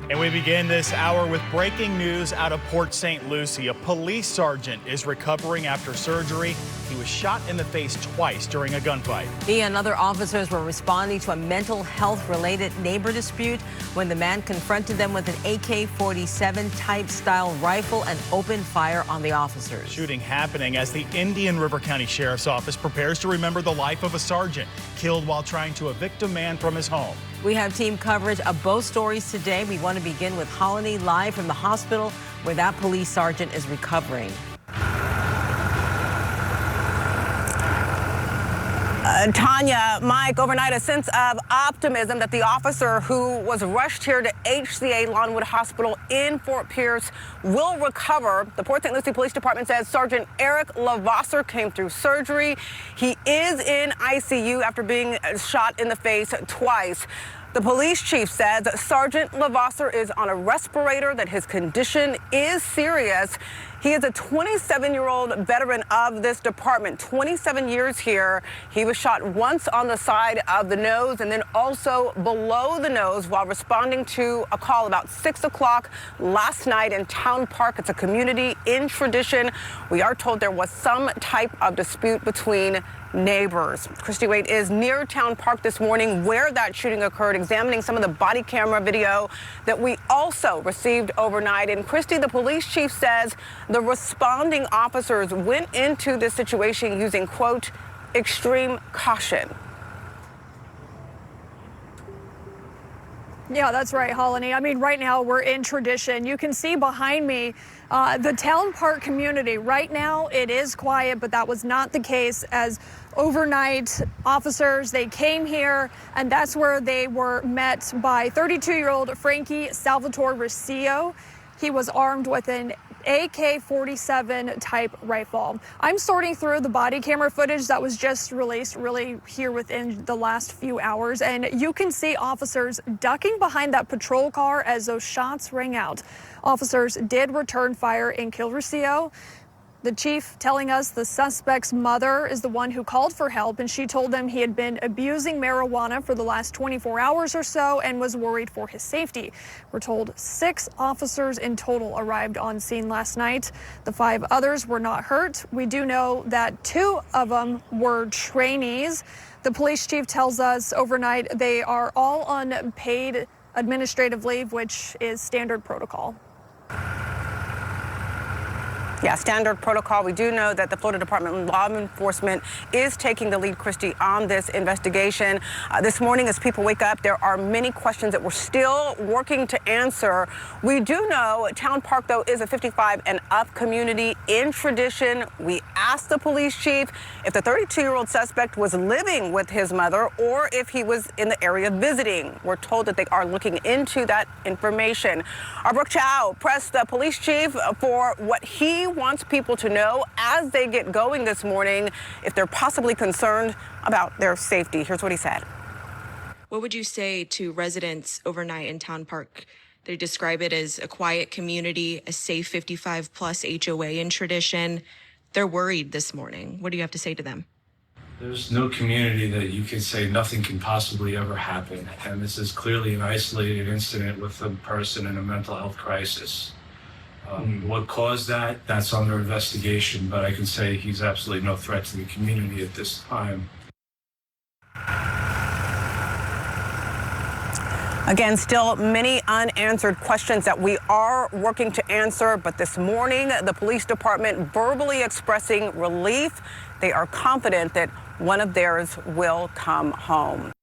And we begin this hour with breaking news out of Port St. Lucie. A police sergeant is recovering after surgery. He was shot in the face twice during a gunfight. He and other officers were responding to a mental health-related neighbor dispute when the man confronted them with an AK-47 type style rifle and opened fire on the officers. Shooting happening as the Indian River County Sheriff's Office prepares to remember the life of a sergeant killed while trying to evict a man from his home. We have team coverage of both stories today. We want to begin with Holly live from the hospital where that police sergeant is recovering. Tanya, Mike, overnight a sense of optimism that the officer who was rushed here to HCA Lawnwood Hospital in Fort Pierce will recover. The Port St. Lucie Police Department says Sergeant Eric Lavasser came through surgery. He is in ICU after being shot in the face twice. The police chief says Sergeant Lavasser is on a respirator, that his condition is serious. He is a 27-year-old veteran of this department, 27 years here. He was shot once on the side of the nose and then also below the nose while responding to a call about 6 o'clock last night in Town Park. It's a community in Tradition. We are told there was some type of dispute between neighbors. Christy Wade is near Town Park this morning where that shooting occurred, examining some of the body camera video that we also received overnight. And Christy, the police chief says the responding officers went into this situation using, quote, extreme caution. Yeah, that's right, Holly. I mean, right now we're in Tradition. You can see behind me the Town Park community. Right now it is quiet, but that was not the case as overnight officers, they came here and that's where they were met by 32-year-old Frankie Salvatore Rocio. He was armed with an AK-47 type rifle. I'm sorting through the body camera footage that was just released really here within the last few hours, and you can see officers ducking behind that patrol car as those shots rang out. Officers did return fire and kill Rocio. The chief telling us the suspect's mother is the one who called for help, and she told them he had been abusing marijuana for the last 24 hours or so and was worried for his safety. We're told 6 officers in total arrived on scene last night. The 5 others were not hurt. We do know that 2 of them were trainees. The police chief tells us overnight they are all on paid administrative leave, which is standard protocol. Yeah, standard protocol. We do know that the Florida Department of Law Enforcement is taking the lead, Christy, on this investigation. This morning, as people wake up, there are many questions that we're still working to answer. We do know Town Park, though, is a 55 and up community in Tradition. We asked the police chief if the 32-year-old suspect was living with his mother or if he was in the area visiting. We're told that they are looking into that information. Our Brooke Chow pressed the police chief for what he wants people to know as they get going this morning if they're possibly concerned about their safety. Here's what he said. What would you say to residents overnight in Town Park? They describe it as a quiet community, a safe 55-plus HOA in Tradition. They're worried this morning. What do you have to say to them? There's no community that you can say nothing can possibly ever happen. And this is clearly an isolated incident with a person in a mental health crisis. What caused that? That's under investigation, but I can say he's absolutely no threat to the community at this time. Again, still many unanswered questions that we are working to answer, but this morning, the police department verbally expressing relief. They are confident that one of theirs will come home.